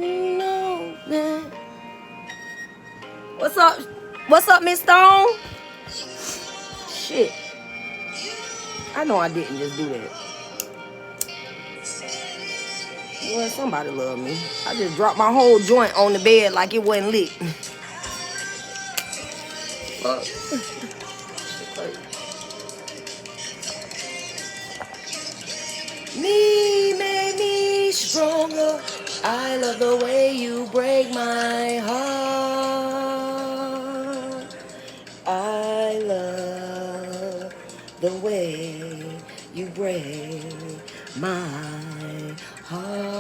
No, man. What's up? What's up, Miss Stone? Shit. I know I didn't just do that. Well, somebody love me. I just dropped my whole joint on the bed like it wasn't lit. Fuck. Me made me stronger. I love the way you break my heart. I love the way you break my heart.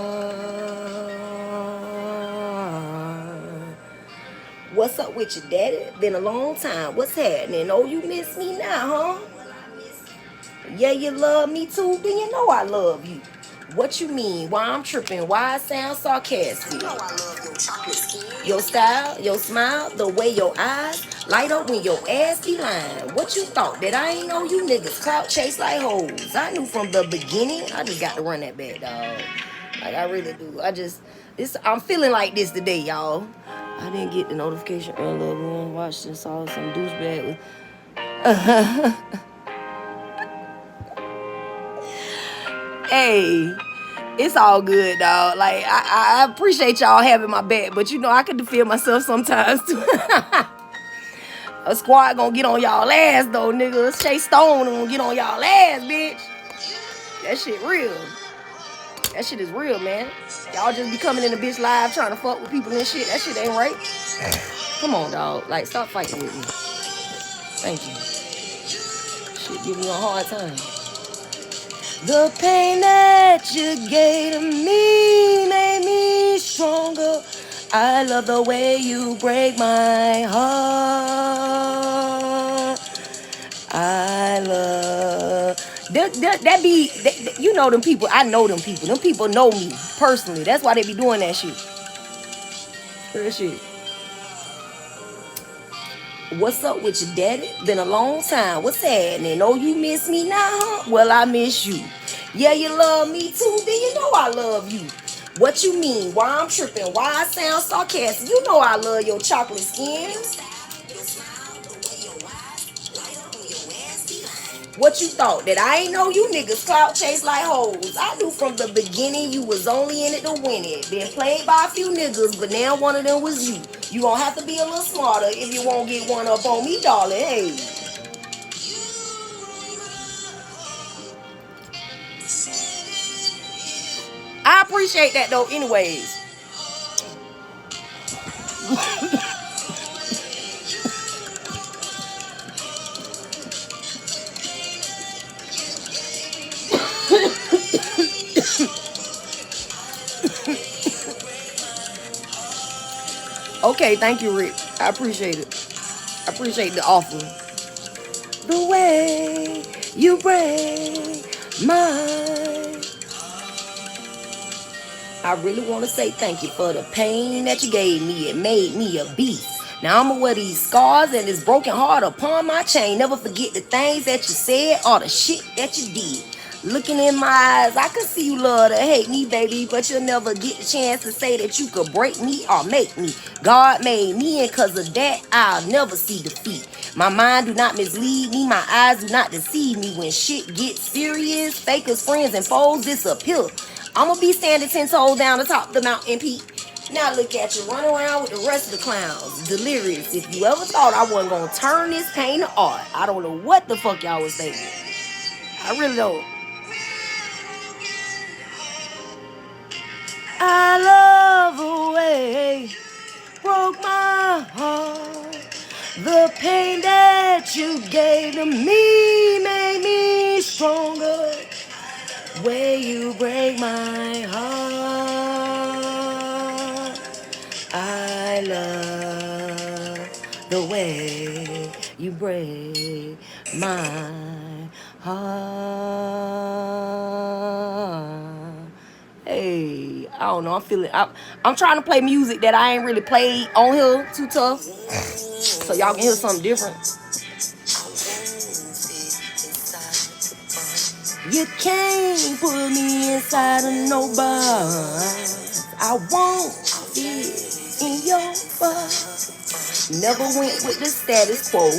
What's up with you, daddy? Been a long time. What's happening? Oh, you miss me now, huh? Yeah, you love me too? Then you know I love you. What you mean? Why I'm tripping? Why I sound sarcastic? You know I love your chocolate skin. Your style, your smile, the way your eyes light up when your ass be lying. What you thought? That I ain't know you niggas clout chase like hoes? I knew from the beginning. I just got to run that back, dog. Like I really do. I'm feeling like this today, y'all. I didn't get the notification earlier. We watched and saw some douchebag with Hey, it's all good, dog. Like I appreciate y'all having my back, but you know I can defend myself sometimes too. A squad gonna get on y'all ass though, nigga. Shay Stone gonna get on y'all ass, bitch. That shit real. That shit is real, man. Y'all just be coming in the bitch live trying to fuck with people and shit. That shit ain't right. Come on, dog. Like, stop fighting with me. Thank you. Shit give me a hard time. The pain that you gave to me made me stronger. I love the way you break my heart. I love that be you know them people. I know them people. Them people know me personally. That's why they be doing that shit. Real shit. What's up with your daddy? Been a long time. What's happening? Oh, you miss me now, huh? Well, I miss you. Yeah, you love me too. Then you know I love you. What you mean? Why I'm tripping? Why I sound sarcastic? You know I love your chocolate skin. What you thought? That I ain't know you niggas clout chase like hoes? I knew from the beginning you was only in it to win it. Been played by a few niggas, but now one of them was you. You gonna have to be a little smarter if you won't get one up on me, darling. Hey. I appreciate that though, anyways. Okay, thank you, Rick. I appreciate it. I appreciate the offer. The way you break mine. I really want to say thank you for the pain that you gave me. It made me a beast. Now I'ma wear these scars and this broken heart upon my chain. Never forget the things that you said or the shit that you did. Looking in my eyes, I can see you love to hate me, baby, but you'll never get the chance to say that you could break me or make me. God made me, and cause of that, I'll never see defeat. My mind do not mislead me, my eyes do not deceive me. When shit gets serious, fakers, friends, and foes disappear. I'ma be standing 10 toes down the top of the mountain peak. Now look at you, run around with the rest of the clowns. Delirious. If you ever thought I wasn't gonna turn this pain to art, I don't know what the fuck y'all was thinking. I really don't. I love the way broke my heart. The pain that you gave to me made me stronger. Way you break my heart. I love the way you break my heart. Hey, I don't know. I'm trying to play music that I ain't really played on here too tough, so y'all can hear something different. You can't put me inside of no box. I won't fit in your box. Never went with the status quo.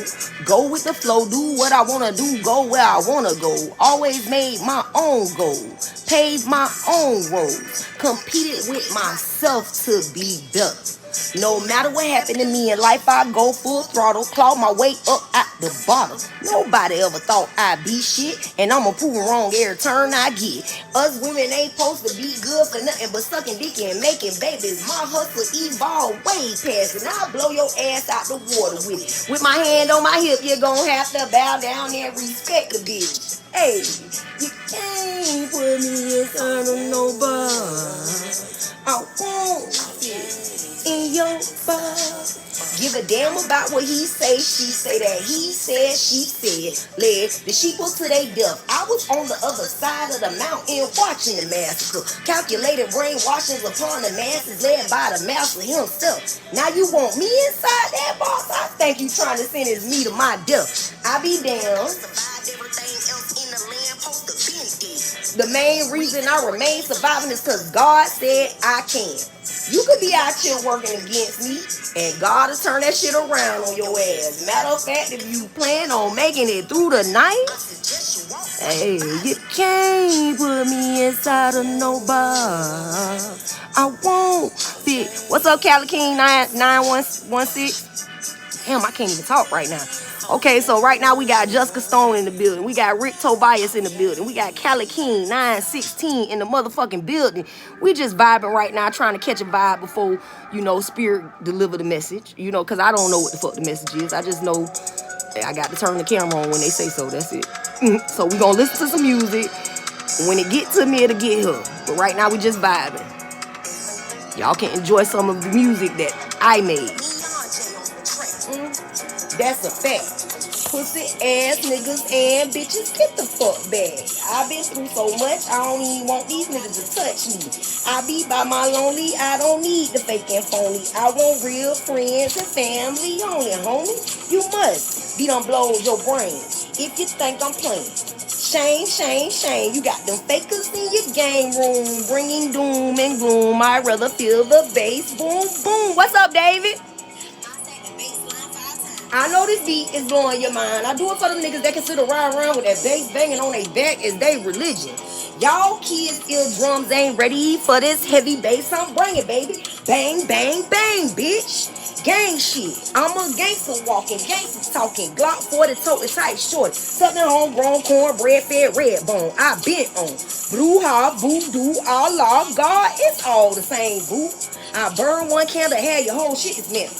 Go with the flow, do what I wanna do, go where I wanna go. Always made my own goals, paved my own roads, competed with myself to be better. No matter what happened to me in life, I go full throttle, claw my way up at the bottom. Nobody ever thought I'd be shit, and I'ma prove wrong every turn I get. Us women ain't supposed to be good for nothing but sucking dick and making babies. My hustle evolved way past it. I'll blow your ass out the water with it. With my hand on my hip, you're gonna have to bow down and respect the bitch. Hey, you can't put me in front of nobody. I won't fit in your box. Give a damn about what he say, she say, that he said, she said. Led the sheeple to their death. I was on the other side of the mountain watching the massacre. Calculated brainwashings upon the masses led by the master himself. Now you want me inside that box? I think you trying to sentence me to my death. I be damned. The main reason I remain surviving is because God said I can. You could be out here working against me, and God will turn that shit around on your ass. Matter of fact, if you plan on making it through the night, hey, you can't put me inside of no box. I won't fit. What's up, Cali King 9116? Damn, I can't even talk right now. Okay, so right now we got Jessica Stone in the building. We got Rick Tobias in the building. We got Cali King 916 in the motherfucking building. We just vibing right now, trying to catch a vibe before, Spirit deliver the message. Because I don't know what the fuck the message is. I just know I got to turn the camera on when they say so. That's it. So we gonna listen to some music. When it get to me, it'll get her. But right now we just vibing. Y'all can enjoy some of the music that I made. That's a fact. Pussy ass niggas and bitches, get the fuck back. I've been through so much, I don't even want these niggas to touch me. I be by my lonely, I don't need the fake and phony. I want real friends and family only, homie. You must be done blow your brain if you think I'm playing. Shame, shame, shame. You got them fakers in your game room, bringing doom and gloom. I'd rather feel the bass, boom, boom. What's up, David? I know this beat is blowing your mind. I do it for them niggas that can sit around with that bass banging on their back as they religion. Y'all kids' eardrums ain't ready for this heavy bass I'm bringing, baby. Bang, bang, bang, bitch. Gang shit. I'm a gangster walking, gangster talking. Glock 40 toting tight short. Southern homegrown cornbread fed red bone. I been on. Bruja, voodoo, Allah, God, it's all the same, boo. I burn one candle, have your whole shit is melted.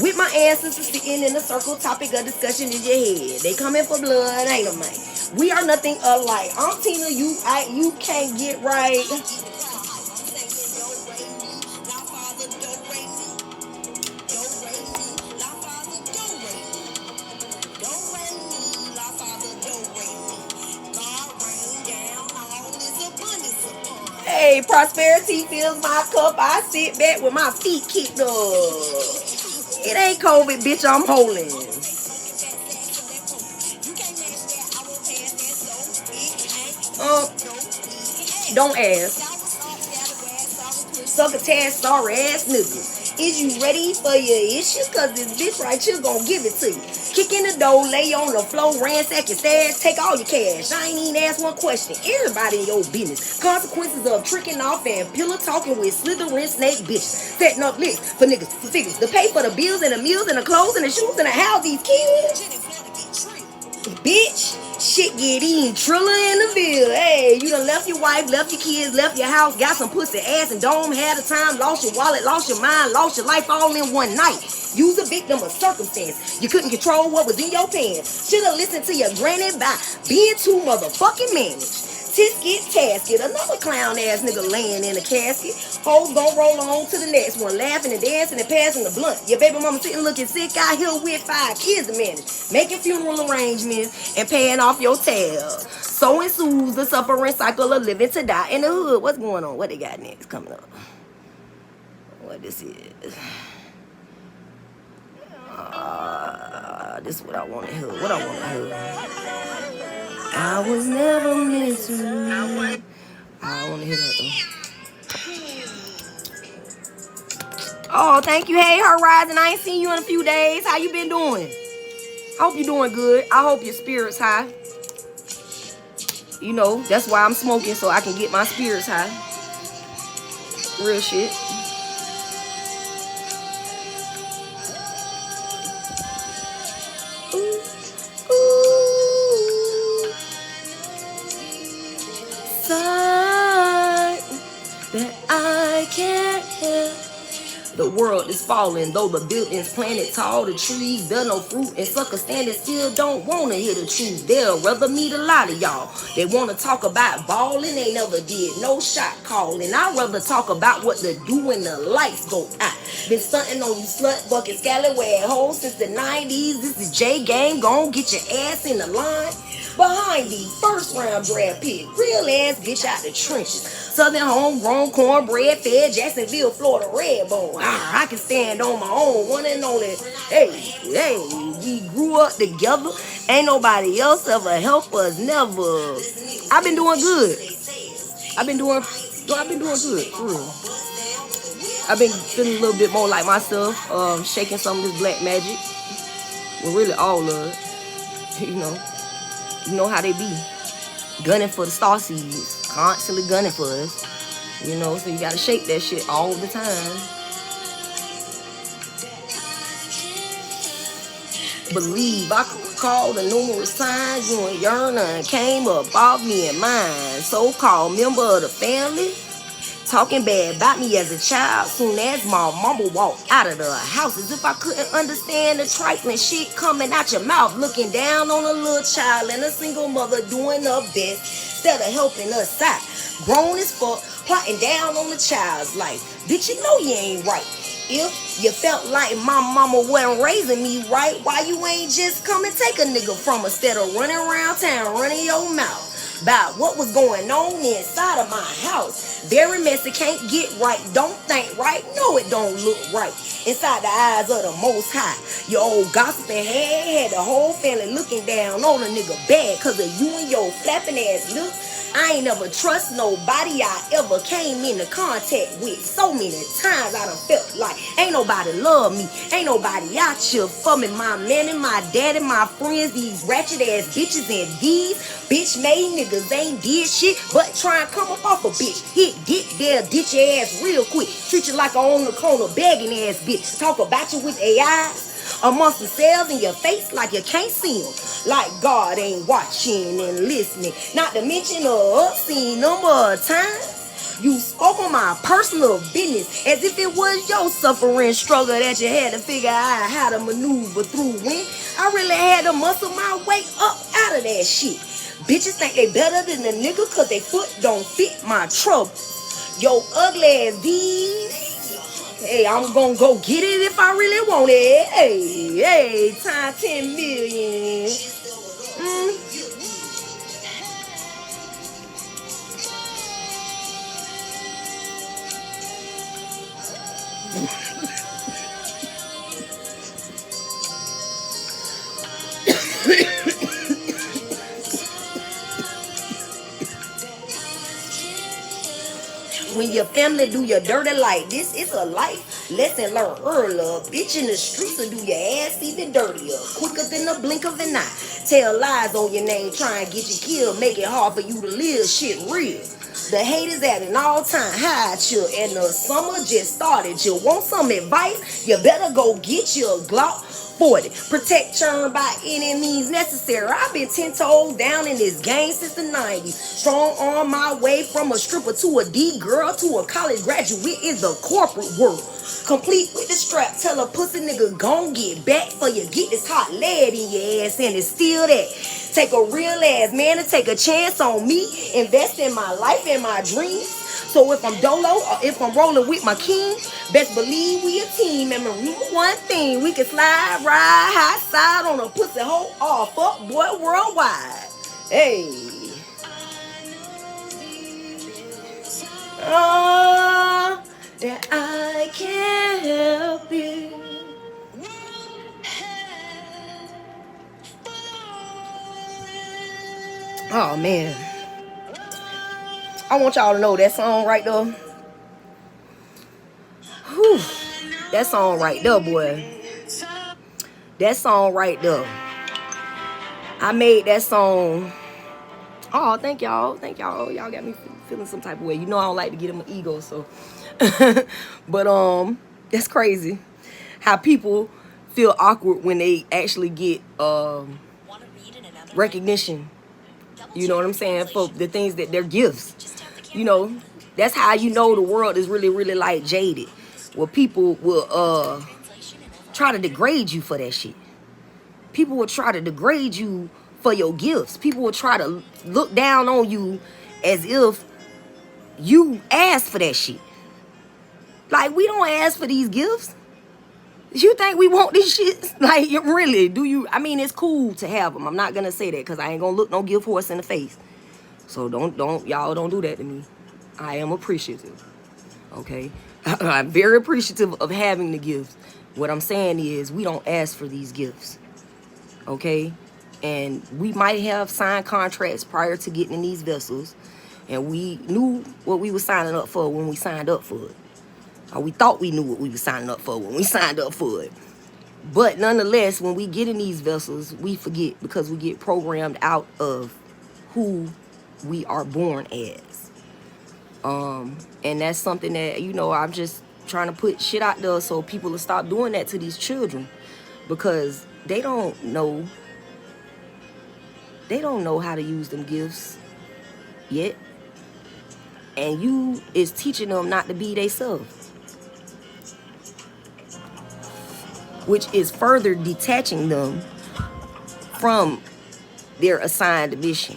With my ancestors sitting in a circle, topic of discussion in your head. They coming for blood, ain't a man. We are nothing alike. I'm Tina, you can't get right. Hey, prosperity fills my cup. I sit back with my feet kicked up. It ain't COVID, bitch, I'm holding. Don't ask. Succotash, sorry ass nigga. Is you ready for your issue? Cause this bitch right here gon' give it to you. Kick in the door, lay on the floor, ransack your stash, take all your cash. I ain't even ask one question. Everybody in your business. Consequences of tricking off and pillow talking with slithering snake bitches. Setting up lists for niggas, for figures. To pay for the bills and the meals and the clothes and the shoes and the house these kids. Bitch, shit get eaten. Triller in the bill. Hey, you done left your wife, left your kids, left your house, got some pussy ass and dome, had a time, lost your wallet, lost your mind, lost your life all in one night. Use a victim of circumstance. You couldn't control what was in your pants. Should've listened to your granny by being too motherfucking managed. Tisket, tasket, another clown ass nigga laying in a casket. Hoes gon' roll on to the next one, laughing and dancing and passing the blunt. Your baby mama sitting looking sick out here with 5 kids to manage, making funeral arrangements and paying off your tab. So ensues the suffering cycle of living to die in the hood. What's going on? What they got next coming up? What this is? This is what I want to hear. What I want to hear. I was never meant to. I want to hear that though. Oh, thank you. Hey, Horizon. I ain't seen you in a few days. How you been doing? I hope you're doing good. I hope your spirit's high. You know, that's why I'm smoking, so I can get my spirits high. Real shit. Ooh, ooh. Sign that I can't help. The world is falling, though the buildings planted tall, the trees bear no fruit, and suckers standing still don't wanna hear the truth. They'll rather meet a lot of y'all. They wanna talk about balling, they never did no shot calling. I'd rather talk about what to do when the lights go out. Been stunting on you slut bucket scallywag hoes since the 90s. This is J Game, gon' get your ass in the line. Behind the first round draft pick, real ass bitch out the trenches. Southern homegrown cornbread fed Jacksonville, Florida Redbone. I can stand on my own, one and only. Hey, we grew up together. Ain't nobody else ever help us, never. I've been doing good. I've been doing good, for real. I've been feeling a little bit more like myself, shaking some of this black magic. Well, really all of it, You know how they be. Gunning for the star seeds. Constantly gunning for us. So you gotta shake that shit all the time. Believe I could recall the numerous times you and Yerna came up off me and mine. So-called member of the family. Talking bad about me as a child. Soon as my mama walked out of the house, as if I couldn't understand the trifling shit coming out your mouth. Looking down on a little child and a single mother doing her best instead of helping us out. Grown as fuck, plotting down on the child's life. Bitch, you know you ain't right. If you felt like my mama wasn't raising me right, why you ain't just come and take a nigga from her instead of running around town running your mouth about what was going on inside of my house? Very messy, can't get right, don't think right, no it don't look right. Inside the eyes of the Most High, your old gossiping head had the whole family looking down on a nigga bad cause of you and your flapping ass looks. I ain't never trust nobody I ever came into contact with. So many times I done felt like ain't nobody love me. Ain't nobody out here for me. My mammy, my daddy, my friends, these ratchet ass bitches, and these bitch made niggas ain't did shit but try and come up off a bitch. Hit dick there, ditch your ass real quick. Treat you like a on the corner begging ass bitch. Talk about you with AI amongst themselves in your face like you can't see them. Like God ain't watching and listening. Not to mention a obscene number of times you spoke on my personal business as if it was your suffering struggle that you had to figure out how to maneuver through when I really had to muscle my way up out of that shit. Bitches think they better than a nigga cause they foot don't fit my trouble. Yo ugly ass these. Hey, I'm gonna go get it if I really want it. Hey, time 10 million. When your family do your dirty like this, it's a life lesson learned earlier. Bitch in the streets will do your ass even dirtier, quicker than the blink of an eye. Tell lies on your name, try and get you killed, make it hard for you to live. Shit real. The haters at an all-time high, chill, and the summer just started. You want some advice? You better go get you a Glock 40. Protect churn by any means necessary. I've been 10 toes down in this game since the 90s. Strong on my way from a stripper to a D girl to a college graduate in the corporate world. Complete with the strap, tell a pussy nigga gon' get back for you. Get this hot lead in your ass and it's still that. Take a real ass man to take a chance on me. Invest in my life and my dreams. So if I'm dolo or if I'm rolling with my king, best believe we a team. And remember one thing, we can slide, ride, high side on a pussy hole, all fuck boy worldwide. Hey. That I can't help it. Oh man, I want y'all to know that song right there. Whew. That song right there, boy. That song right there. I made that song. Oh, thank y'all. Thank y'all. Y'all got me feeling some type of way. You know I don't like to get in my ego, so. But that's crazy. How people feel awkward when they actually get recognition. You know what I'm saying? For the things that they're gifts. You know, that's how you know the world is really, really like jaded. Where people will try to degrade you for that shit. People will try to degrade you for your gifts. People will try to look down on you as if you asked for that shit. Like, we don't ask for these gifts. You think we want this shit? Like, really, do you? I mean, it's cool to have them. I'm not gonna say that because I ain't gonna look no gift horse in the face. So y'all don't do that to me. I am appreciative. Okay? I'm very appreciative of having the gifts. What I'm saying is we don't ask for these gifts. Okay? And we might have signed contracts prior to getting in these vessels. And we knew what we were signing up for when we signed up for it. Or we thought we knew what we were signing up for when we signed up for it. But nonetheless, when we get in these vessels, we forget because we get programmed out of who we are born as. And that's something that, you know, I'm just trying to put shit out there so people will stop doing that to these children. Because they don't know. They don't know how to use them gifts yet. And you is teaching them not to be themselves. Which is further detaching them from their assigned mission.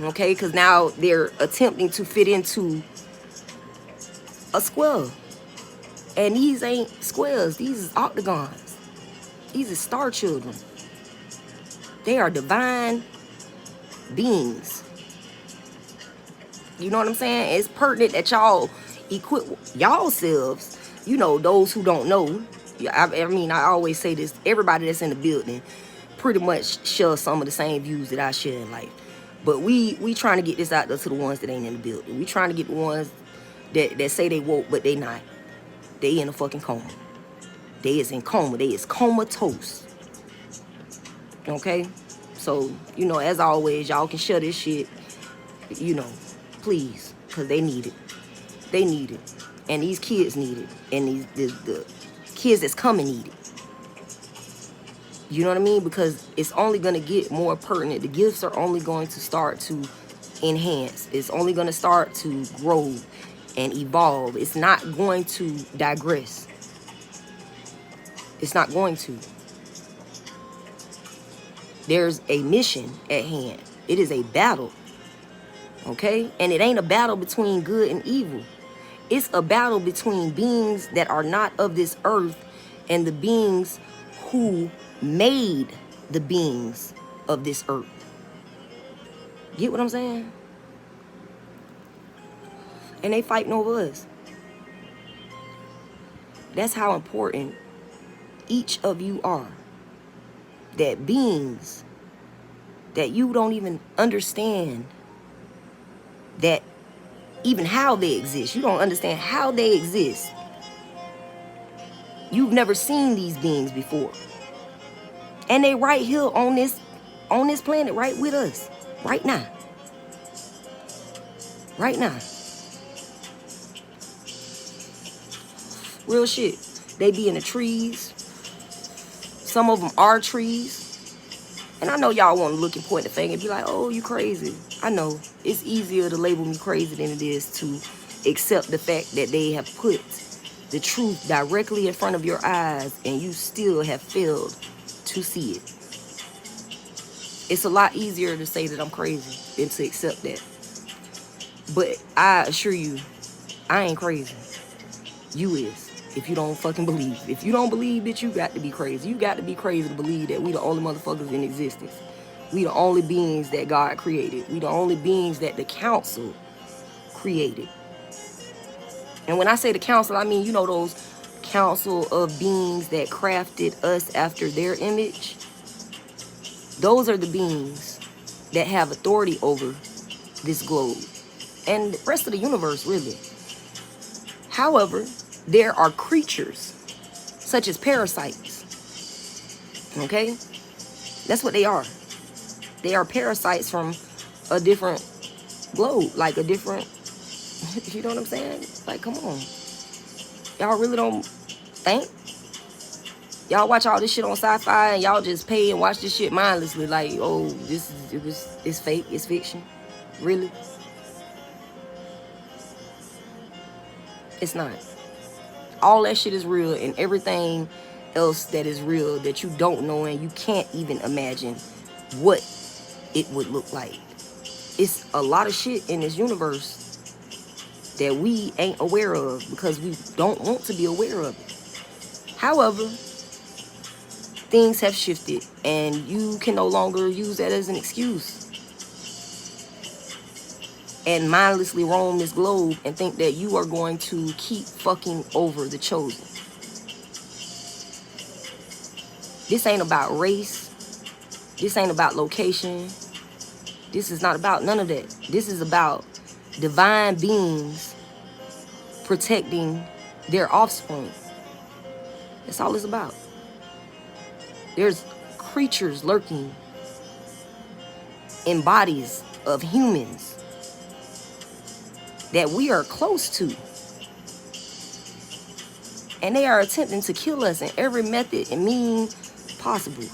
Okay, because now they're attempting to fit into a square. And these ain't squares, these is octagons. These are star children. They are divine beings. You know what I'm saying? It's pertinent that y'all equip y'all selves, you know, those who don't know. I mean, I always say this, everybody that's in the building pretty much shares some of the same views that I share in life. But we trying to get this out there to the ones that ain't in the building. We trying to get the ones that say they woke, but they not. They in a fucking coma. They is in coma. They is comatose. Okay? So, you know, as always, y'all can share this shit, you know, please, because they need it. They need it. And these kids need it. And the kids that's coming need it. You know what I mean? Because it's only going to get more pertinent. The gifts are only going to start to enhance. It's only going to start to grow and evolve. It's not going to digress. It's not going to. There's a mission at hand. It is a battle. Okay? And it ain't a battle between good and evil. It's a battle between beings that are not of this earth and the beings who made the beings of this earth. Get what I'm saying? And they fighting over us. That's how important each of you are. That beings that you don't even understand that even how they exist. You don't understand how they exist. You've never seen these beings before. And they right here on this planet right with us. Right now. Right now. Real shit. They be in the trees. Some of them are trees. And I know y'all want to look and point the finger and be like, oh, you crazy. I know. It's easier to label me crazy than it is to accept the fact that they have put the truth directly in front of your eyes and you still have failed to see it. It's a lot easier to say that I'm crazy than to accept that. But I assure you, I ain't crazy. You is. If you don't fucking believe. If you don't believe, bitch, you got to be crazy. You got to be crazy to believe that we the only motherfuckers in existence. We the only beings that God created. We the only beings that the council created. And when I say the council, I mean, you know, those council of beings that crafted us after their image. Those are the beings that have authority over this globe. And the rest of the universe, really. However, there are creatures such as parasites. Okay? That's what they are. They are parasites from a different globe, like a different, you know what I'm saying? Like, come on. Y'all really don't think? Y'all watch all this shit on sci-fi and y'all just pay and watch this shit mindlessly, like, oh, it's fake, it's fiction. Really? It's not. All that shit is real, and everything else that is real that you don't know and you can't even imagine what it would look like. It's a lot of shit in this universe that we ain't aware of because we don't want to be aware of it. However, things have shifted and you can no longer use that as an excuse and mindlessly roam this globe and think that you are going to keep fucking over the chosen. This ain't about race. This ain't about location. This is not about none of that. This is about divine beings protecting their offspring. That's all it's about. There's creatures lurking in bodies of humans that we are close to. And they are attempting to kill us in every method and means possible.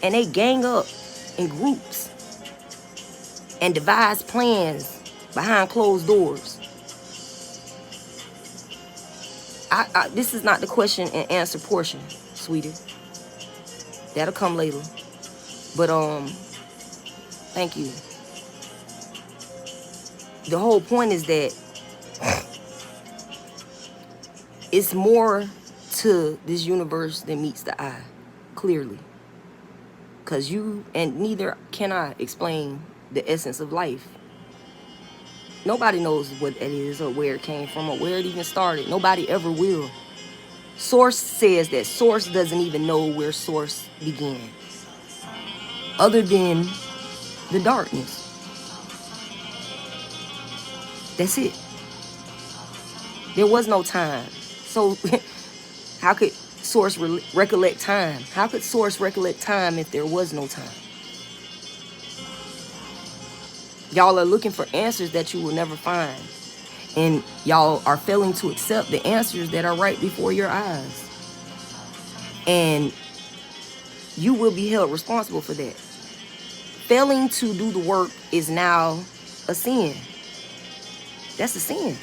And they gang up in groups and devise plans behind closed doors. This is not the question and answer portion, sweetie. That'll come later. But thank you. The whole point is that it's more to this universe than meets the eye, clearly. Because you, and neither can I, explain the essence of life. Nobody knows what it is or where it came from or where it even started. Nobody ever will. Source says that Source doesn't even know where Source began, other than the darkness. That's it. There was no time. So how could Source recollect time? How could Source recollect time if there was no time? Y'all are looking for answers that you will never find. And y'all are failing to accept the answers that are right before your eyes. And you will be held responsible for that. Failing to do the work is now a sin. That's a sin.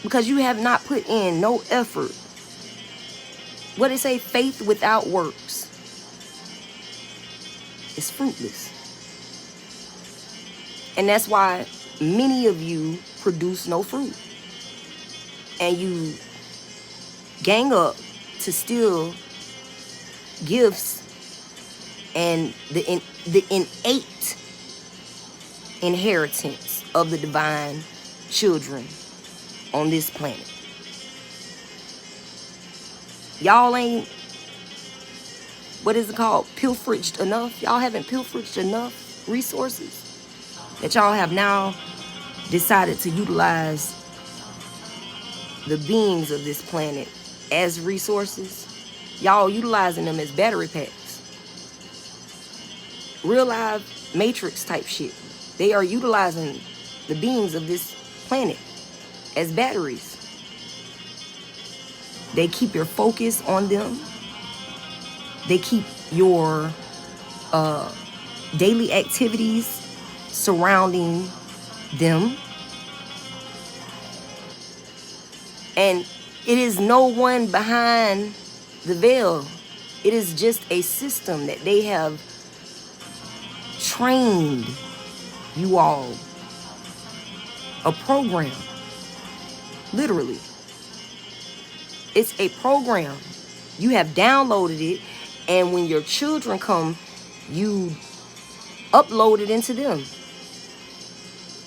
Because you have not put in no effort. What they say, faith without works is fruitless. And that's why many of you produce no fruit. And you gang up to steal gifts and the innate inheritance of the divine children on this planet. Y'all ain't, what is it called, pilferaged enough. Y'all haven't pilferaged enough resources that y'all have now decided to utilize the beings of this planet as resources. Y'all utilizing them as battery packs. Real life Matrix type shit. They are utilizing the beings of this planet as batteries. They keep your focus on them. They keep your daily activities surrounding them. And it is no one behind the veil. It is just a system that they have trained you all. A program. Literally. It's a program. You have downloaded it, and when your children come, you upload it into them.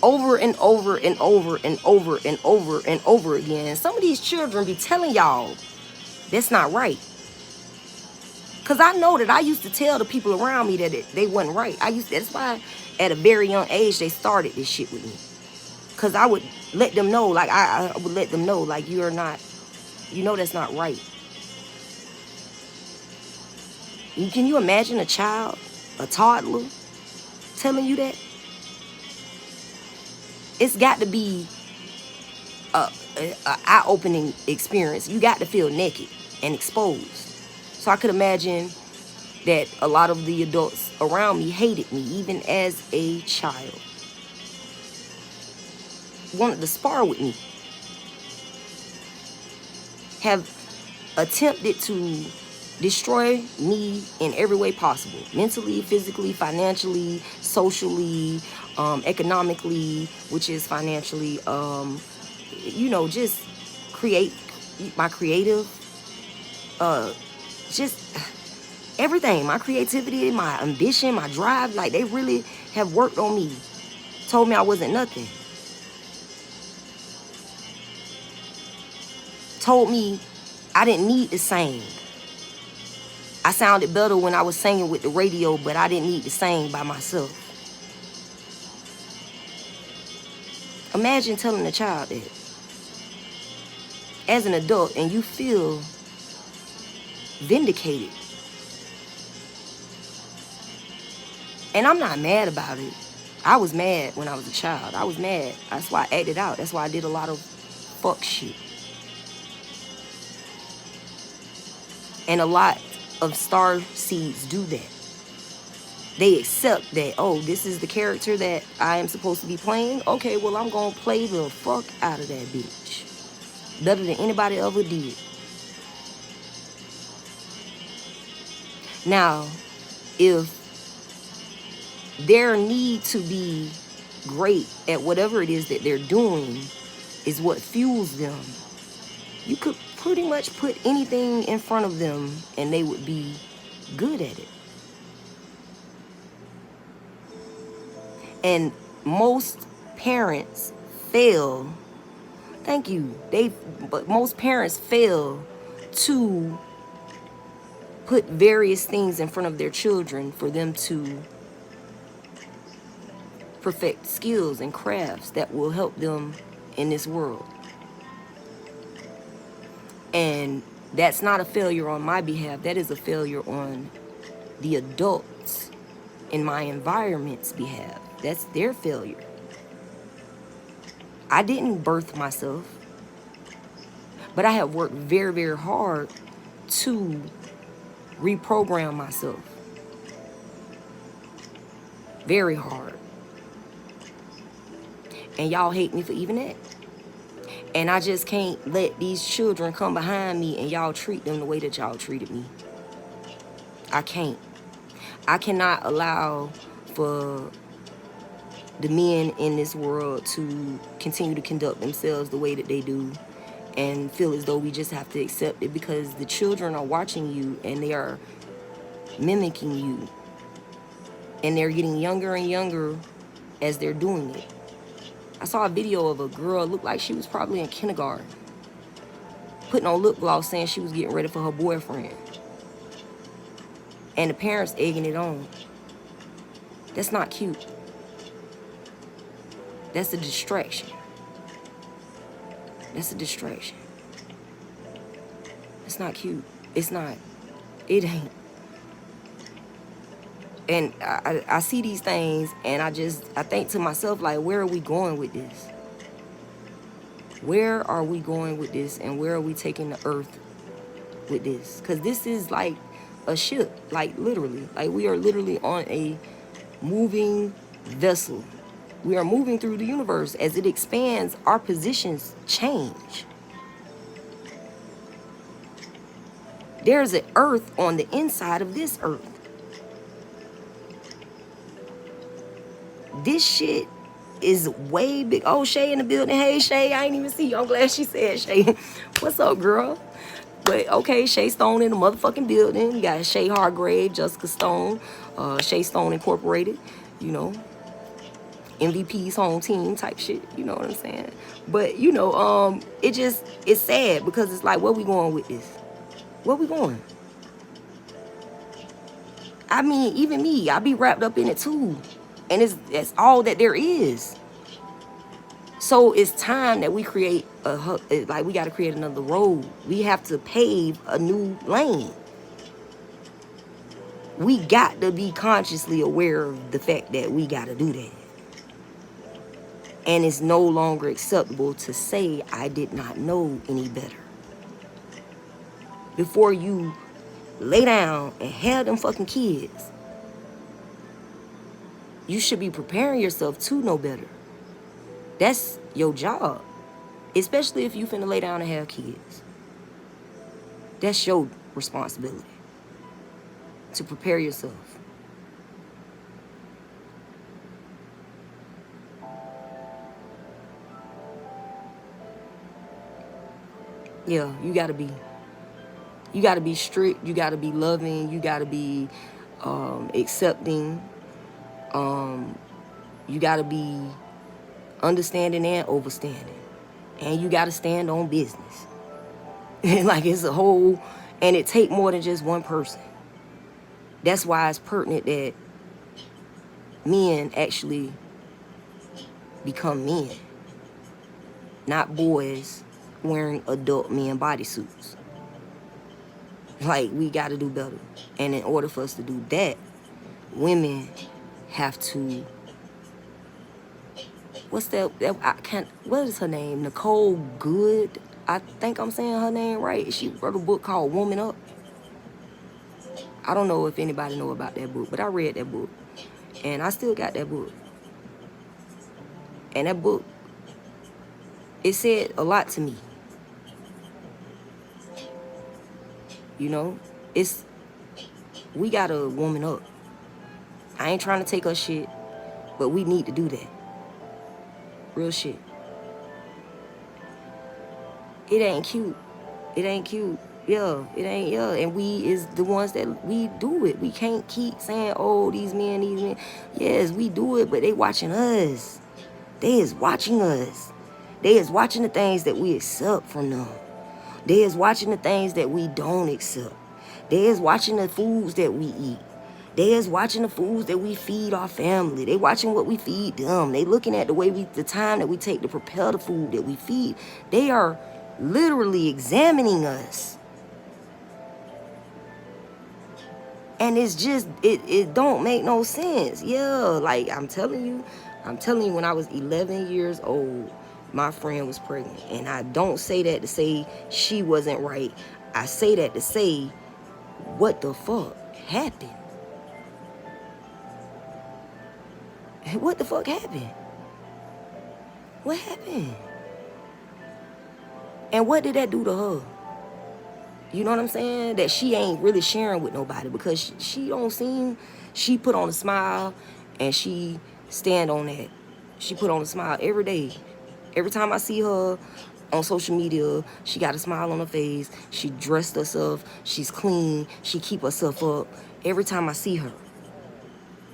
Over and over and over and over and over and over again. Some of these children be telling y'all that's not right. Because I know that I used to tell the people around me that they wasn't right. That's why at a very young age they started this shit with me. Because I would let them know, like, I would let them know, like, you're not, that's not right. Can you imagine a child, a toddler, telling you that? It's got to be a eye-opening experience. You got to feel naked and exposed. So I could imagine that a lot of the adults around me hated me, even as a child. Wanted to spar with me. Have attempted to destroy me in every way possible. Mentally, physically, financially, socially, economically, which is financially, just create my creative, just everything, my creativity, my ambition, my drive. Like, they really have worked on me, told me I wasn't nothing, told me I didn't need to sing. I sounded better when I was singing with the radio, but I didn't need to sing by myself. Imagine telling a child that as an adult, and you feel vindicated. And I'm not mad about it. I was mad when I was a child. I was mad. That's why I acted out. That's why I did a lot of fuck shit. And a lot of star seeds do that. They accept that, oh, this is the character that I am supposed to be playing. Okay, well, I'm going to play the fuck out of that bitch. Better than anybody ever did. Now, if their need to be great at whatever it is that they're doing is what fuels them, you could pretty much put anything in front of them and they would be good at it. And most parents fail. Thank you. But most parents fail to put various things in front of their children for them to perfect skills and crafts that will help them in this world. And that's not a failure on my behalf. That is a failure on the adults in my environment's behalf. That's their failure. I didn't birth myself, but I have worked very, very hard to reprogram myself. Very hard. And y'all hate me for even that. And I just can't let these children come behind me and y'all treat them the way that y'all treated me. I can't. I cannot allow for the men in this world to continue to conduct themselves the way that they do and feel as though we just have to accept it, because the children are watching you and they are mimicking you. And they're getting younger and younger as they're doing it. I saw a video of a girl, looked like she was probably in kindergarten, putting on lip gloss saying she was getting ready for her boyfriend. And the parents egging it on. That's not cute. That's a distraction. That's a distraction. It's not cute. It's not. It ain't. And I see these things and I think to myself, like, where are we going with this? Where are we going with this? And where are we taking the earth with this? Because this is like a ship, like literally. Like, we are literally on a moving vessel. We are moving through the universe. As it expands, our positions change. There's an earth on the inside of this earth. This shit is way big. Oh, Shay in the building. Hey, Shay, I ain't even see you. I'm glad she said, Shay. What's up, girl? But, okay, Shay Stone in the motherfucking building. You got Shay Hargrave, Jessica Stone, Shay Stone Incorporated, you know, MVP's home team type shit, you know what I'm saying? But, you know, it's sad because it's like, where we going with this? Where we going? I mean, even me, I be wrapped up in it too. And it's all that there is. So it's time that we create like we got to create another road. We have to pave a new lane. We got to be consciously aware of the fact that we got to do that. And it's no longer acceptable to say, I did not know any better. Before you lay down and have them fucking kids, you should be preparing yourself to know better. That's your job. Especially if you finna lay down and have kids. That's your responsibility. To prepare yourself. Yeah, you gotta be strict, you gotta be loving, you gotta be accepting, you gotta be understanding and overstanding. And you gotta stand on business. Like it's a whole, and it take more than just one person. That's why it's pertinent that men actually become men, not boys wearing adult men bodysuits. Like, we got to do better. And in order for us to do that, women have to, what is her name? Nicole Good. I think I'm saying her name right. She wrote a book called Woman Up. I don't know if anybody know about that book, but I read that book. And I still got that book. And that book, it said a lot to me. You know, we gotta woman up. I ain't trying to take her shit, but we need to do that. Real shit. It ain't cute. It ain't cute. Yeah, it ain't, yeah. And we is the ones that we do it. We can't keep saying, oh, these men. Yes, we do it, but they watching us. They is watching us. They is watching the things that we accept from them. They is watching the things that we don't accept. They is watching the foods that we eat. They is watching the foods that we feed our family. They watching what we feed them. They looking at the time that we take to prepare the food that we feed. They are literally examining us. And it's just, it don't make no sense. Yeah, like I'm telling you, when I was 11 years old, my friend was pregnant. And I don't say that to say she wasn't right. I say that to say, what the fuck happened? What the fuck happened? What happened? And what did that do to her? You know what I'm saying? That she ain't really sharing with nobody because she don't seem, she put on a smile and she stand on that. She put on a smile every day. Every time I see her on social media, she got a smile on her face. She dressed herself. She's clean. She keep herself up. Every time I see her.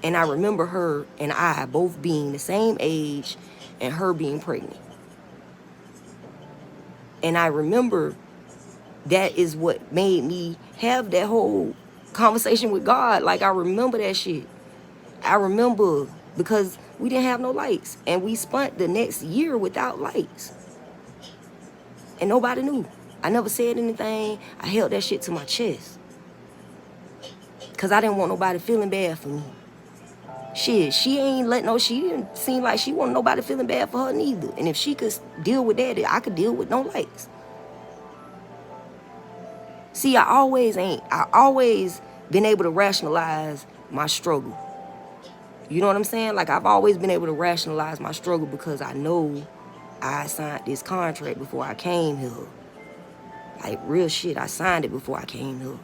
And I remember her and I both being the same age and her being pregnant. And I remember that is what made me have that whole conversation with God. Like, I remember that shit. I remember because we didn't have no lights. And we spent the next year without lights. And nobody knew. I never said anything. I held that shit to my chest. Because I didn't want nobody feeling bad for me. Shit, she didn't seem like she wanted nobody feeling bad for her neither. And if she could deal with that, I could deal with no lights. See, I always been able to rationalize my struggle. You know what I'm saying? Like, I've always been able to rationalize my struggle because I know I signed this contract before I came here. Like, real shit, I signed it before I came here.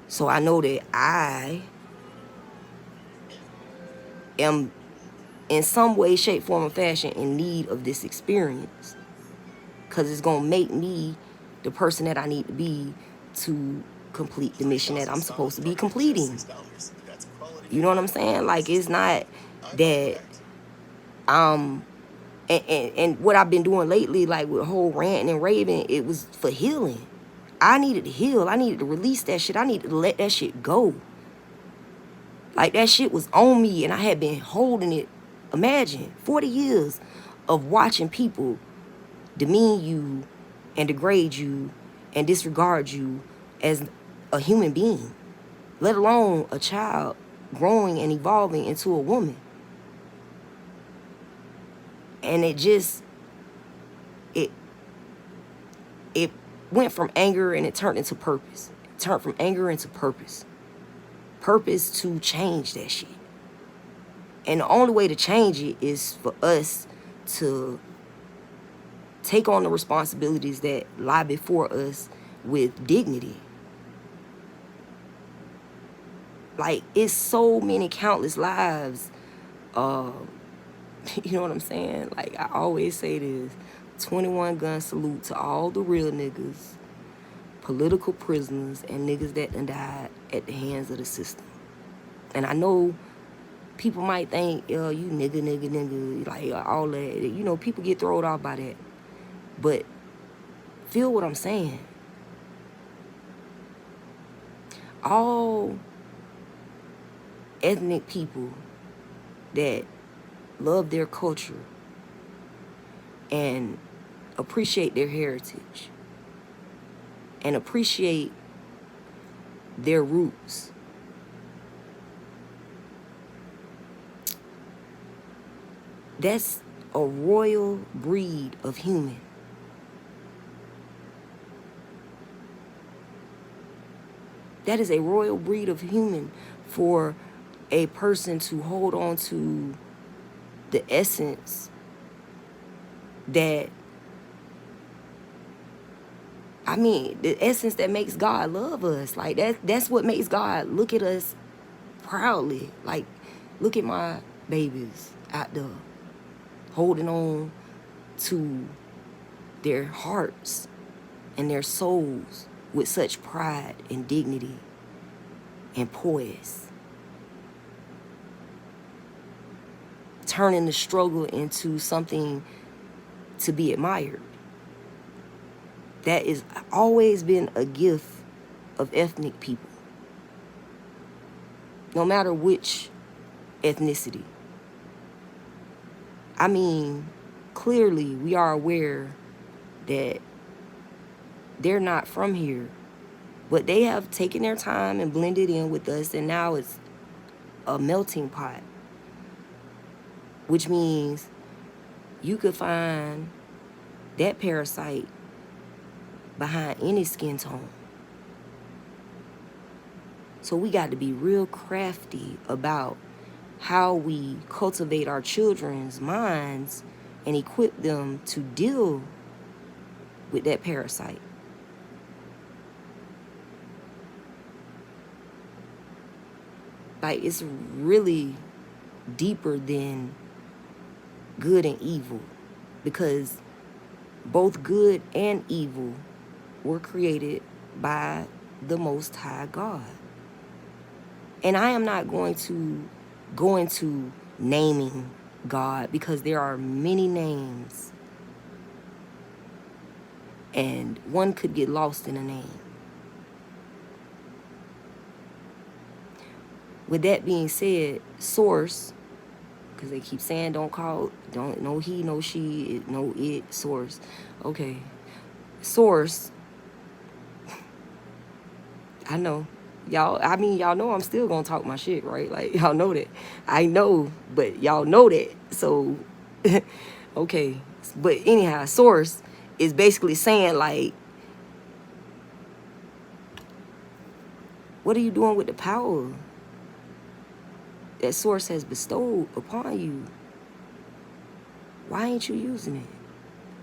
So I know that I am in some way, shape, form, or fashion in need of this experience. Because it's going to make me the person that I need to be to complete the mission that I'm supposed to be completing. You know what I'm saying? Like, it's not that and what I've been doing lately, like with the whole ranting and raving, it was for healing. I needed to heal. I needed to release that shit. I needed to let that shit go. Like, that shit was on me and I had been holding it, imagine, 40 years of watching people demean you and degrade you and disregard you as a human being, let alone a child growing and evolving into a woman. And it it went from anger and it turned into purpose. It turned from anger into purpose. Purpose to change that shit. And the only way to change it is for us to take on the responsibilities that lie before us with dignity. Like, it's so many countless lives. You know what I'm saying? Like, I always say this, 21 gun salute to all the real niggas, political prisoners, and niggas that done died at the hands of the system. And I know people might think, you nigga, like all that. You know, people get thrown off by that. But feel what I'm saying. All ethnic people that love their culture and appreciate their heritage and appreciate their roots, that's a royal breed of human. That is a royal breed of human for a person to hold on to the essence that, I mean, the essence that makes God love us. Like, that's what makes God look at us proudly. Like, look at my babies out there holding on to their hearts and their souls with such pride and dignity and poise, turning the struggle into something to be admired. That has always been a gift of ethnic people, no matter which ethnicity. I mean, clearly we are aware that they're not from here, but they have taken their time and blended in with us, and now it's a melting pot, which means you could find that parasite behind any skin tone. So we got to be real crafty about how we cultivate our children's minds and equip them to deal with that parasite. Like, it's really deeper than good and evil, because both good and evil were created by the Most High God. And I am not going to go into naming God, because there are many names and one could get lost in a name. With that being said, source, because they keep saying don't no he, no she, no it, source. Okay, source. I know. Y'all know I'm still gonna talk my shit, right? Like, y'all know that. I know, but y'all know that. So, okay. But anyhow, source is basically saying, like, what are you doing with the power that source has bestowed upon you? Why ain't you using it?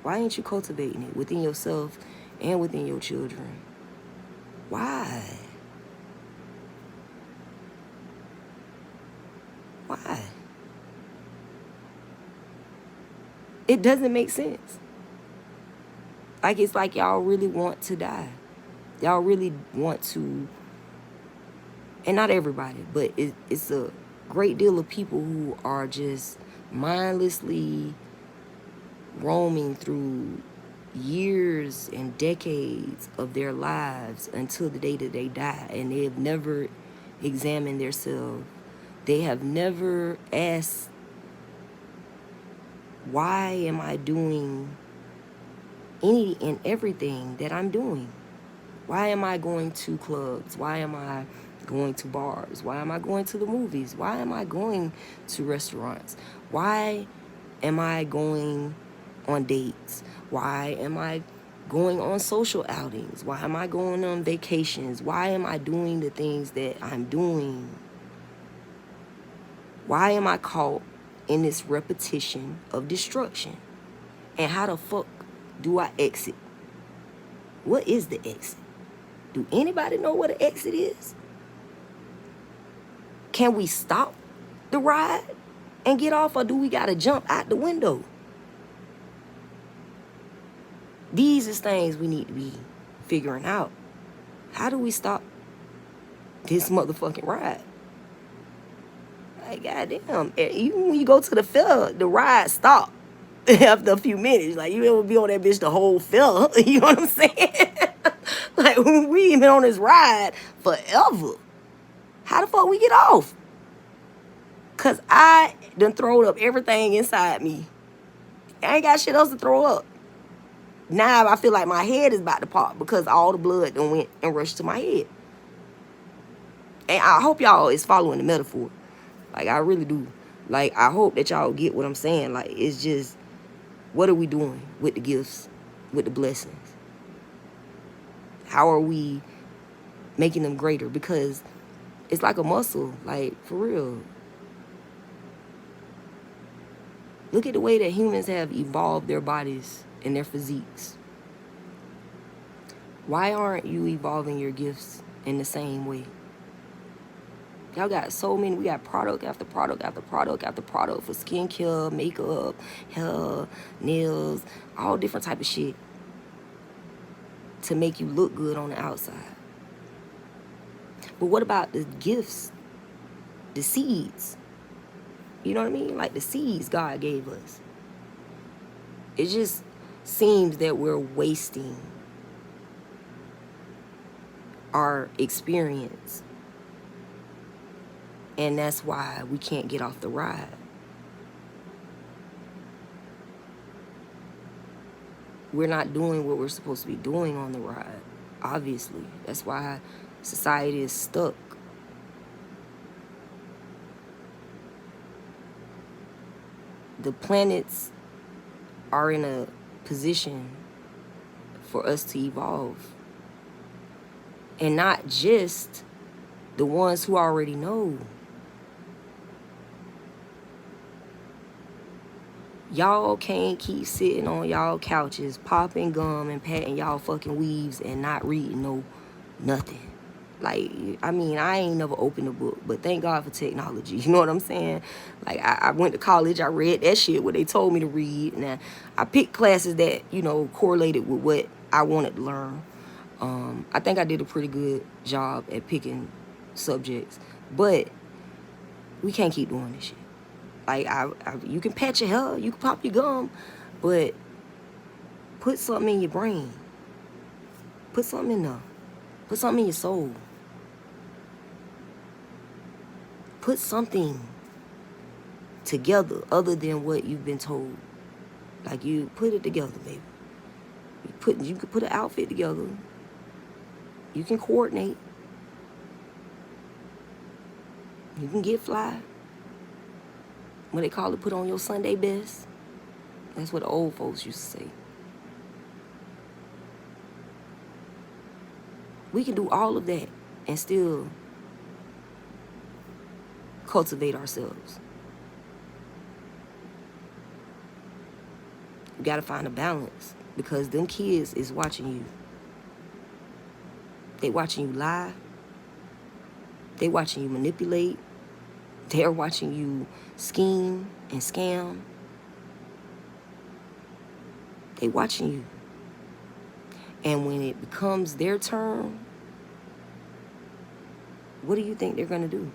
Why ain't you cultivating it within yourself and within your children? Why? Why? It doesn't make sense. Like, it's like y'all really want to die. Y'all really want to, and not everybody, but it's a great deal of people who are just mindlessly roaming through years and decades of their lives until the day that they die, and they have never examined themselves. They have never asked Why am I doing any and everything that I'm doing? Why am I going to clubs? Why am I going to bars? Why am I going to the movies? Why am I going to restaurants? Why am I going on dates? Why am I going on social outings? Why am I going on vacations? Why am I doing the things that I'm doing? Why am I caught in this repetition of destruction? And how the fuck do I exit? What is the exit? Do anybody know what an exit is? Can we stop the ride and get off, or do we gotta jump out the window? These is things we need to be figuring out. How do we stop this motherfucking ride? Like, goddamn, even when you go to the fair, the ride stop after a few minutes. Like, you ever be on that bitch the whole fair? You know what I'm saying? Like, we been on this ride forever. How the fuck we get off? Cause I done throwed up everything inside me. I ain't got shit else to throw up. Now I feel like my head is about to pop because all the blood done went and rushed to my head. And I hope y'all is following the metaphor. Like, I really do. Like, I hope that y'all get what I'm saying. Like, it's just, what are we doing with the gifts, with the blessings? How are we making them greater? Because it's like a muscle, like, for real. Look at the way that humans have evolved their bodies and their physiques. Why aren't you evolving your gifts in the same way? Y'all got so many. We got product after product after product after product for skincare, makeup, hair, nails, all different type of shit to make you look good on the outside. But what about the gifts, the seeds? You know what I mean? Like the seeds God gave us. It just seems that we're wasting our experience. And that's why we can't get off the ride. We're not doing what we're supposed to be doing on the ride, obviously. That's why society is stuck. The planets are in a position for us to evolve. And not just the ones who already know. Y'all can't keep sitting on y'all couches, popping gum and patting y'all fucking weaves and not reading no nothing. Like, I mean, I ain't never opened a book, but thank God for technology. You know what I'm saying? Like, I went to college, I read that shit, what they told me to read. And I picked classes that, you know, correlated with what I wanted to learn. I think I did a pretty good job at picking subjects. But we can't keep doing this shit. Like, you can pat your hair, you can pop your gum, but put something in your brain. Put something in there. Put something in your soul. Put something together other than what you've been told. Like, you put it together, baby. You can put an outfit together. You can coordinate. You can get fly. What they call it, put on your Sunday best. That's what the old folks used to say. We can do all of that and still cultivate ourselves. You gotta find a balance because them kids is watching you. They watching you lie. They watching you manipulate. They're watching you scheme and scam. They watching you. And when it becomes their turn, what do you think they're gonna do?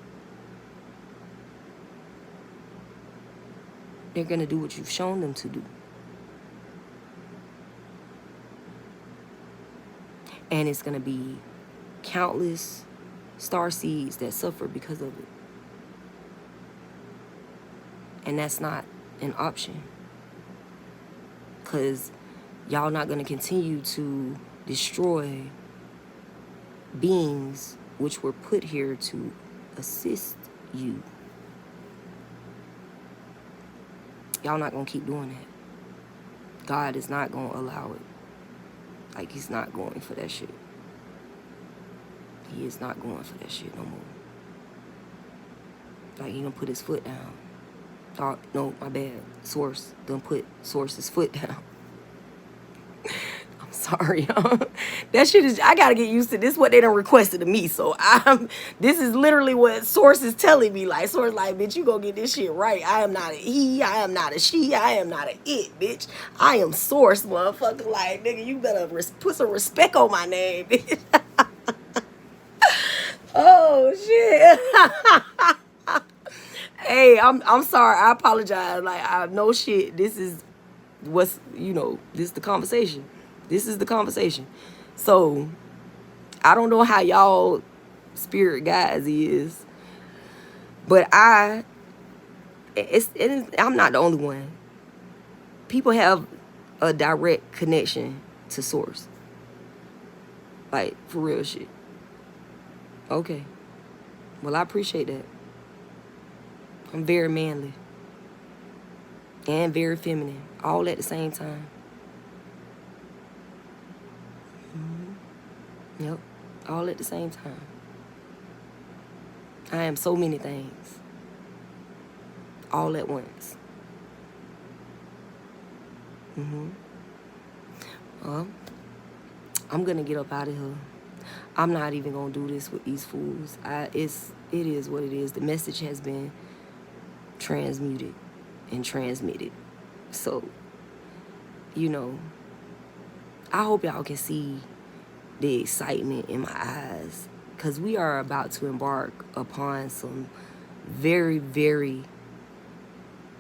They're gonna do what you've shown them to do. And it's gonna be countless star seeds that suffer because of it. And that's not an option. Because y'all not going to continue to destroy beings which were put here to assist you. Y'all not going to keep doing that. God is not going to allow it. Like, he's not going for that shit. He is not going for that shit no more. Like, he gonna put his foot down. Oh, no, my bad. Source done put Source's foot down. I'm sorry, y'all. That shit is, I gotta get used to this. What they done requested of me. So this is literally what Source is telling me. Like, Source like, bitch, you gonna get this shit right. I am not a he. I am not a she. I am not a it, bitch. I am Source, motherfucker. Like, nigga, you better put some respect on my name, bitch. Oh, shit. Hey, I'm sorry. I apologize. Like, I no shit. This is what's, this is the conversation. This is the conversation. So, I don't know how y'all spirit guides is, but I'm not the only one. People have a direct connection to Source. Like, for real shit. Okay. Well, I appreciate that. I'm very manly and very feminine, all at the same time. Yep, all at the same time. I am so many things, all at once. Well, I'm gonna get up out of here. I'm not even gonna do this with these fools. It is what it is. The message has been transmuted and transmitted. So, I hope y'all can see the excitement in my eyes, because we are about to embark upon some very, very,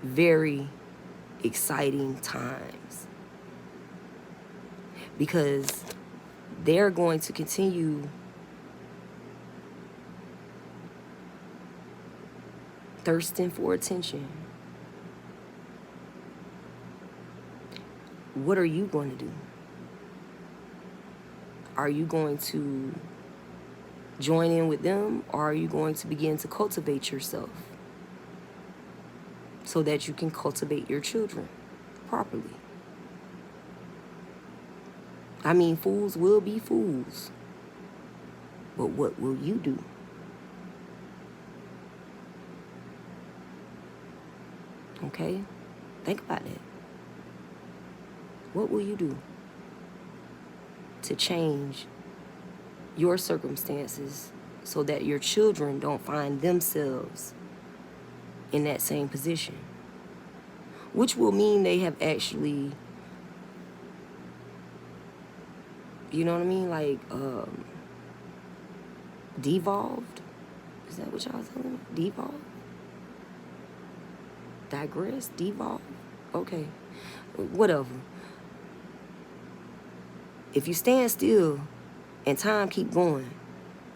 very exciting times, because they're going to continue thirsting for attention. What are you going to do? Are you going to join in with them, or are you going to begin to cultivate yourself so that you can cultivate your children properly? I mean, fools will be fools, but what will you do? Okay? Think about that. What will you do to change your circumstances so that your children don't find themselves in that same position? Which will mean they have actually, you know what I mean? Like, devolved? Is that what y'all telling me? Devolved? Digress? Devolved? Okay. Whatever. If you stand still and time keep going,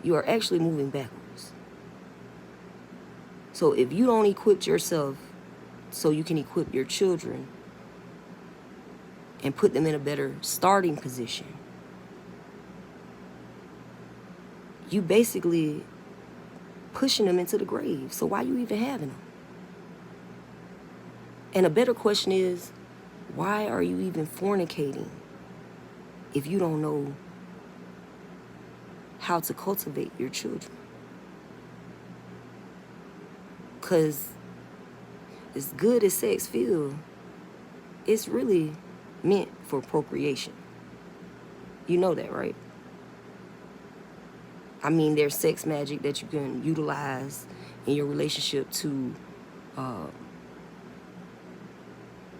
you are actually moving backwards. So if you don't equip yourself so you can equip your children and put them in a better starting position, you basically pushing them into the grave. So why are you even having them? And a better question is, why are you even fornicating if you don't know how to cultivate your children? Because as good as sex feels, it's really meant for procreation. You know that, right? I mean, there's sex magic that you can utilize in your relationship to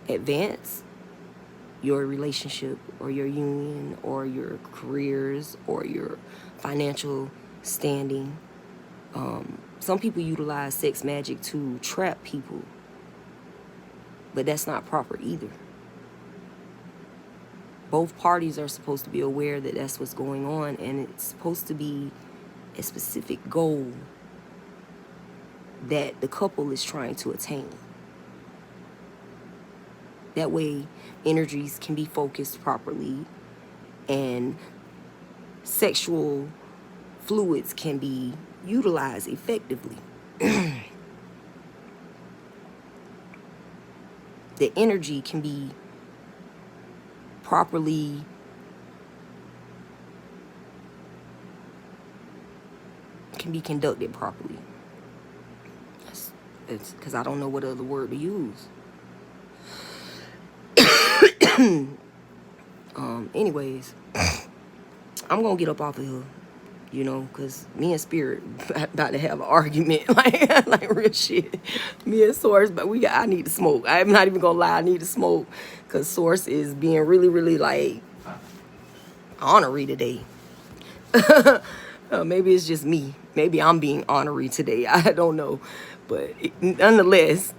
advance your relationship or your union or your careers or your financial standing. Some people utilize sex magic to trap people, but that's not proper either. Both parties are supposed to be aware that that's what's going on, and it's supposed to be a specific goal that the couple is trying to attain. That way, energies can be focused properly and sexual fluids can be utilized effectively. The energy can be properly conducted properly. It's because I don't know what other word to use. Anyways, I'm gonna get up off of here, you know, because me and Spirit about to have an argument, like real shit. Me and Source, but I need to smoke. I'm not even gonna lie, I need to smoke, because Source is being really, really, like, ornery today. Maybe it's just me. Maybe I'm being ornery today. I don't know. But nonetheless,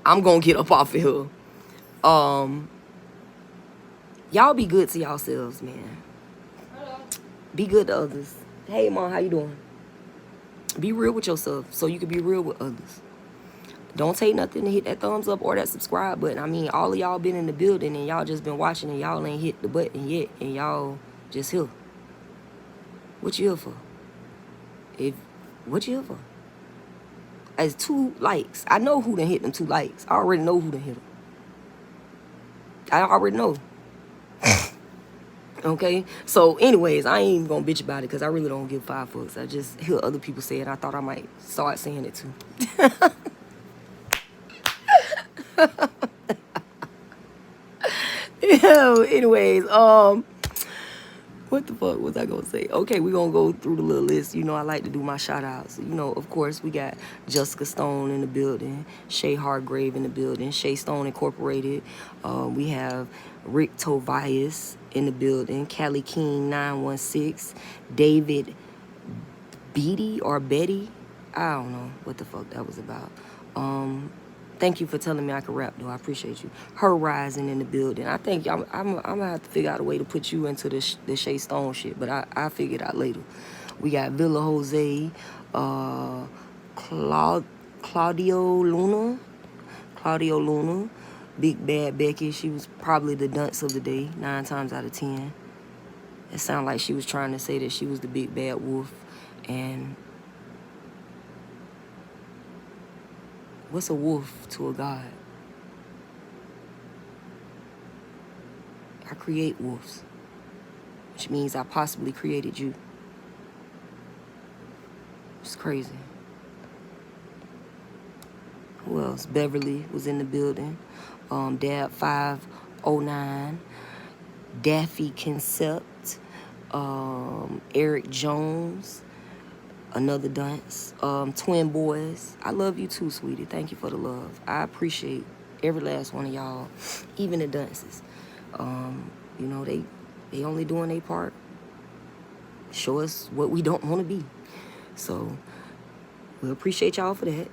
I'm gonna get up off of here. Y'all be good to yourselves, man. Be good to others. Hey, Mom, how you doing? Be real with yourself so you can be real with others. Don't take nothing to hit that thumbs up or that subscribe button. I mean, all of y'all been in the building and y'all just been watching and y'all ain't hit the button yet and y'all just here. What you here for? What you here for? As 2 likes. I know who done hit them 2 likes. I already know who done hit them. I already know. Okay? So, anyways, I ain't even gonna bitch about it because I really don't give 5 fucks. I just hear other people say it. I thought I might start saying it too. Anyways, what the fuck was I gonna say? Okay, we're gonna go through the little list. You know, I like to do my shout outs. You know, of course, we got Jessica Stone in the building, Shay Hargrave in the building, Shay Stone Incorporated. We have Rick Tobias in the building, Callie King 916, David Beatty or Betty. I don't know what the fuck that was about. Thank you for telling me I could rap, though. I appreciate you. Her Rising in the building. I think I'm gonna have to figure out a way to put you into the Shay Stone shit, but I figure it out later. We got Villa Jose, Claudio Luna, Big Bad Becky. She was probably the dunce of the day, 9 times out of 10. It sounded like she was trying to say that she was the big bad wolf, and what's a wolf to a god? I create wolves, which means I possibly created you. It's crazy. Who else? Beverly was in the building. Dad 509, Daffy Concept, Eric Jones, another dunce, Twin Boys. I love you too, sweetie. Thank you for the love. I appreciate every last one of y'all, even the dunces. You know, they only doing their part. Show us what we don't want to be. So we appreciate y'all for that.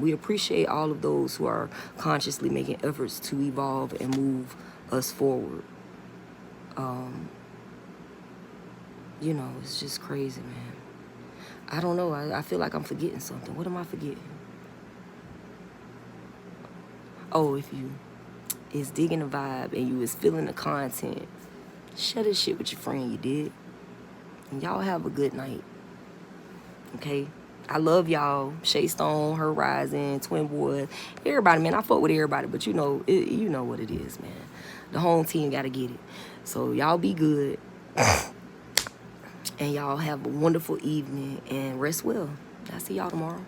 We appreciate all of those who are consciously making efforts to evolve and move us forward. You know, it's just crazy, man. I don't know. I feel like I'm forgetting something. What am I forgetting? Oh, if you is digging the vibe and you is feeling the content, share this shit with your friend, you did. And y'all have a good night. Okay? I love y'all. Shay Stone, Her Rising, Twin Boy, everybody, man. I fuck with everybody, but you know what it is, man. The home team gotta get it. So y'all be good. And y'all have a wonderful evening and rest well. I'll see y'all tomorrow.